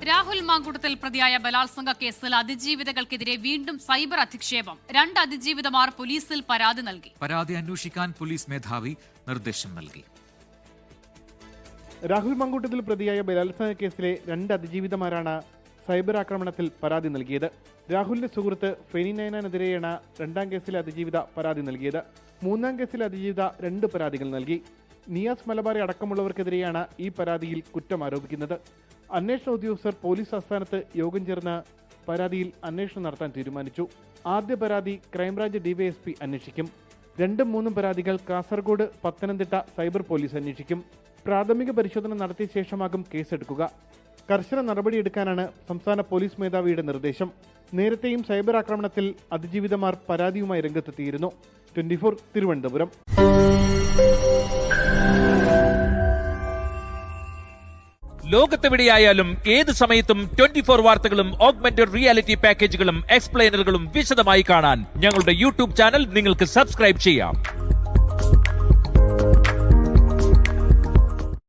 രാഹുൽ മാങ്കൂട്ടത്തിൽ പ്രതിയായ ബലാത്സംഗ കേസിൽ അതിജീവിതകൾക്കെതിരെ വീണ്ടും സൈബർ അധിക്ഷേപം. 2 അതിജീവിതമാർ പോലീസിൽ പരാതി നൽകി. പരാതി അന്വേഷിക്കാൻ പോലീസ് മേധാവി നിർദ്ദേശം നൽകി. രാഹുൽ മാങ്കൂട്ടത്തിൽ പ്രതിയായ ബലാത്സംഗ കേസിലെ 2 അതിജീവിതമാരാണ് സൈബർ ആക്രമണത്തിൽ പരാതി നൽകിയത്. രാഹുലിന്റെ സുഹൃത്ത് ഫെനി നയനെതിരെയാണ് 2ാം കേസിലെ അതിജീവിത പരാതി നൽകിയത്. 3ാം കേസിലെ അതിജീവിത 2 പരാതികൾ നൽകി. നിയാസ് മലബാറി അടക്കമുള്ളവർക്കെതിരെയാണ് ഈ പരാതിയിൽ കുറ്റം ആരോപിക്കുന്നത്. അന്വേഷണ ഉദ്യോഗസ്ഥർ പോലീസ് ആസ്ഥാനത്ത് യോഗം ചേർന്ന് പരാതിയിൽ അന്വേഷണം നടത്താൻ തീരുമാനിച്ചു. ആദ്യ പരാതി ക്രൈംബ്രാഞ്ച് ഡിവൈഎസ്പി അന്വേഷിക്കും. 2ഉം 3ഉം പരാതികൾ കാസർഗോഡ്, പത്തനംതിട്ട സൈബർ പോലീസ് അന്വേഷിക്കും. പ്രാഥമിക പരിശോധന നടത്തിയ ശേഷമാകും കേസെടുക്കുക. കർശന നടപടിയെടുക്കാനാണ് സംസ്ഥാന പോലീസ് മേധാവിയുടെ നിർദ്ദേശം. നേരത്തെയും സൈബർ ആക്രമണത്തിൽ അതിജീവിതമാർ പരാതിയുമായി രംഗത്തെത്തിയിരുന്നു. 24 തിരുവനന്തപുരം. ലോകത്തെവിടെയായാലും ഏത് സമയത്തും 24 വാർത്തകളും ഓഗ്മെന്റഡ് റിയാലിറ്റി പാക്കേജുകളും എക്സ്പ്ലെയിനറുകളും വിശദമായി കാണാൻ ഞങ്ങളുടെ യൂട്യൂബ് ചാനൽ നിങ്ങൾക്ക് സബ്സ്ക്രൈബ് ചെയ്യാം.